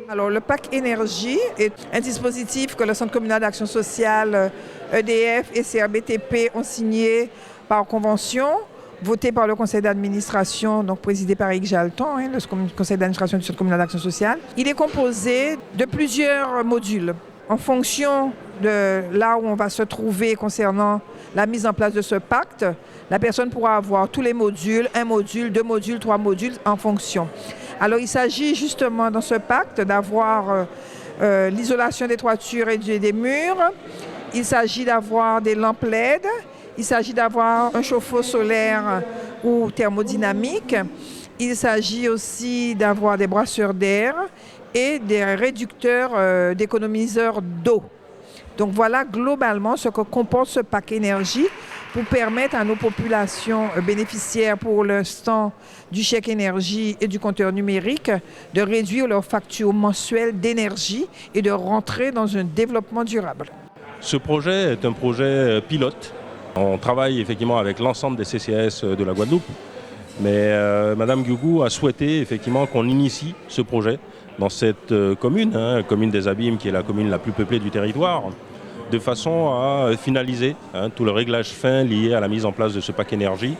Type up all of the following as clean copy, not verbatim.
Alors, le PAC Énergie est un dispositif que le Centre communal d'action sociale, EDF et CRBTP ont signé par convention, voté par le conseil d'administration, donc présidé par Yves Jalton, le conseil d'administration du Centre communal d'action sociale. Il est composé de plusieurs modules en fonction de là où on va se trouver concernant la mise en place de ce pacte. La personne pourra avoir tous les modules, 1 module, 2 modules, 3 modules en fonction. Alors il s'agit justement dans ce pacte d'avoir l'isolation des toitures et des murs. Il s'agit d'avoir des lampes LED. Il s'agit d'avoir un chauffe-eau solaire ou thermodynamique. Il s'agit aussi d'avoir des brasseurs d'air et des réducteurs d'économiseurs d'eau. Donc voilà globalement ce que comporte ce pack énergie pour permettre à nos populations bénéficiaires pour l'instant du chèque énergie et du compteur numérique de réduire leurs factures mensuelles d'énergie et de rentrer dans un développement durable. Ce projet est un projet pilote. On travaille effectivement avec l'ensemble des CCAS de la Guadeloupe, mais Madame Guigou a souhaité effectivement qu'on initie ce projet dans cette commune, commune des Abîmes, qui est la commune la plus peuplée du territoire, de façon à finaliser tout le réglage fin lié à la mise en place de ce pack énergie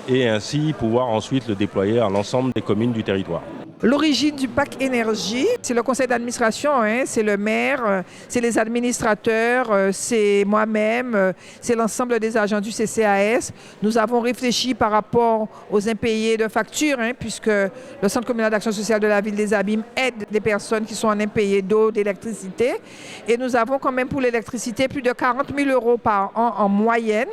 et ainsi pouvoir ensuite le déployer à l'ensemble des communes du territoire. L'origine du pack énergie, c'est le conseil d'administration, c'est le maire, c'est les administrateurs, c'est moi-même, c'est l'ensemble des agents du CCAS. Nous avons réfléchi par rapport aux impayés de factures, puisque le Centre communal d'action sociale de la ville des Abîmes aide des personnes qui sont en impayés d'eau, d'électricité. Et nous avons quand même pour l'électricité plus de 40 000 € par an en moyenne.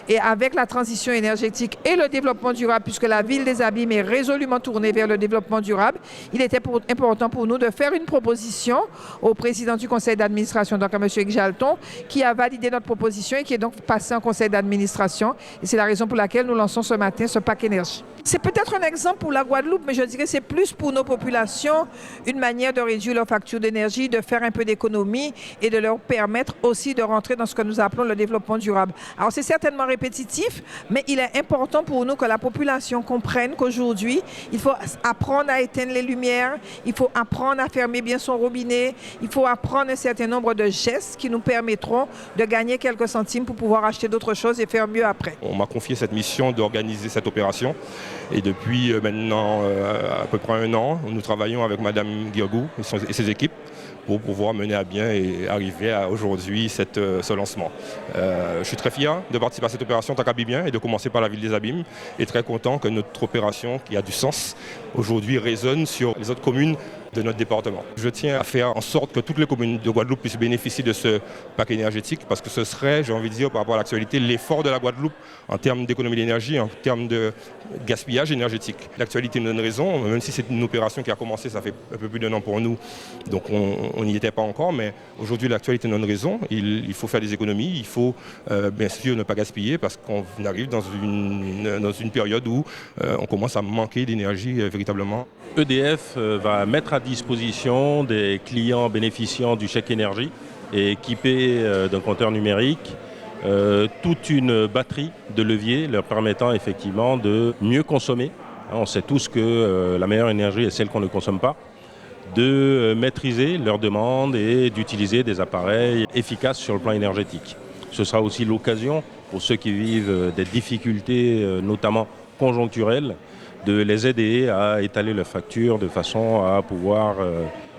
Et avec la transition énergétique et le développement durable, puisque la ville des Abîmes est résolument tournée vers le développement durable, il était important pour nous de faire une proposition au président du conseil d'administration, donc à M. Jalton, qui a validé notre proposition et qui est donc passé en conseil d'administration. Et c'est la raison pour laquelle nous lançons ce matin ce pack énergie. C'est peut-être un exemple pour la Guadeloupe, mais je dirais que c'est plus pour nos populations une manière de réduire leurs factures d'énergie, de faire un peu d'économie et de leur permettre aussi de rentrer dans ce que nous appelons le développement durable. Alors c'est certainement répétitif, mais il est important pour nous que la population comprenne qu'aujourd'hui, il faut apprendre à éteindre les lumières, il faut apprendre à fermer bien son robinet, il faut apprendre un certain nombre de gestes qui nous permettront de gagner quelques centimes pour pouvoir acheter d'autres choses et faire mieux après. On m'a confié cette mission d'organiser cette opération et depuis maintenant à peu près 1 an, nous travaillons avec Mme Guigou et ses équipes pour pouvoir mener à bien et arriver à aujourd'hui ce lancement. Je suis très fier de participer à cette opération en tant qu'Abimien et de commencer par la ville des Abîmes et très content que notre opération qui a du sens aujourd'hui résonne sur les autres communes de notre département. Je tiens à faire en sorte que toutes les communes de Guadeloupe puissent bénéficier de ce pack énergétique parce que ce serait, j'ai envie de dire par rapport à l'actualité, l'effort de la Guadeloupe en termes d'économie d'énergie, en termes de gaspillage énergétique. L'actualité nous donne raison, même si c'est une opération qui a commencé, ça fait un peu plus d'1 an pour nous, donc on n'y était pas encore, mais aujourd'hui l'actualité nous donne raison, il faut faire des économies, il faut bien sûr ne pas gaspiller parce qu'on arrive dans une période où on commence à manquer d'énergie véritablement. EDF va mettre à disposition des clients bénéficiant du chèque énergie et équipés d'un compteur numérique toute une batterie de leviers leur permettant effectivement de mieux consommer. On sait tous que la meilleure énergie est celle qu'on ne consomme pas, de maîtriser leurs demandes et d'utiliser des appareils efficaces sur le plan énergétique. Ce sera aussi l'occasion pour ceux qui vivent des difficultés, notamment conjoncturelles, de les aider à étaler leurs factures de façon à pouvoir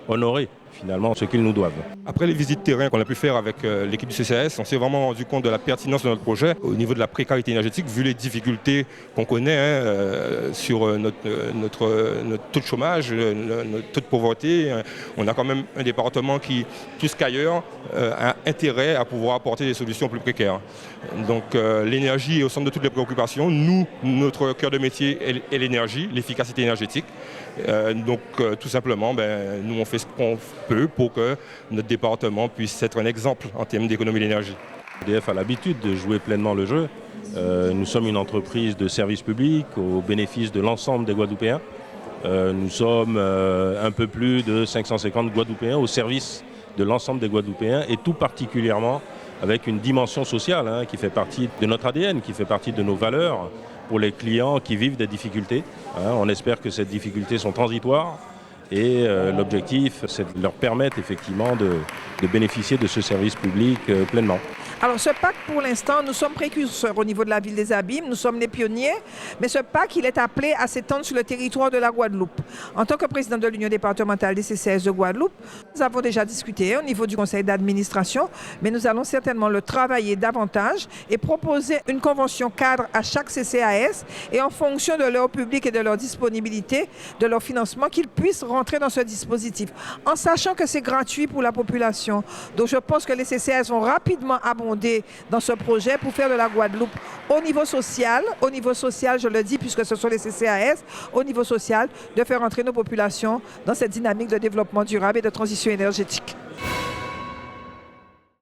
honorer finalement ce qu'ils nous doivent. Après les visites terrain qu'on a pu faire avec l'équipe du CCAS, on s'est vraiment rendu compte de la pertinence de notre projet au niveau de la précarité énergétique, vu les difficultés qu'on connaît sur notre taux de chômage, notre taux de pauvreté. On a quand même un département qui, plus qu'ailleurs, a intérêt à pouvoir apporter des solutions plus précaires. Donc l'énergie est au centre de toutes les préoccupations. Nous, notre cœur de métier est l'énergie, l'efficacité énergétique. Donc tout simplement, nous on fait ce qu'on peut pour que notre département puisse être un exemple en termes d'économie d'énergie. EDF a l'habitude de jouer pleinement le jeu. Nous sommes une entreprise de service public au bénéfice de l'ensemble des Guadeloupéens. Nous sommes un peu plus de 550 Guadeloupéens au service de l'ensemble des Guadeloupéens et tout particulièrement avec une dimension sociale qui fait partie de notre ADN, qui fait partie de nos valeurs. pour les clients qui vivent des difficultés. On espère que ces difficultés sont transitoires et l'objectif, c'est de leur permettre effectivement de bénéficier de ce service public pleinement. Alors ce PAC, pour l'instant, nous sommes précurseurs au niveau de la ville des Abîmes, nous sommes les pionniers, mais ce PAC, il est appelé à s'étendre sur le territoire de la Guadeloupe. En tant que président de l'Union départementale des CCAS de Guadeloupe, nous avons déjà discuté au niveau du conseil d'administration, mais nous allons certainement le travailler davantage et proposer une convention cadre à chaque CCAS et en fonction de leur public et de leur disponibilité, de leur financement, qu'ils puissent rentrer dans ce dispositif, en sachant que c'est gratuit pour la population. Donc je pense que les CCAS vont rapidement abonder dans ce projet pour faire de la Guadeloupe au niveau social, je le dis puisque ce sont les CCAS, au niveau social, de faire entrer nos populations dans cette dynamique de développement durable et de transition énergétique.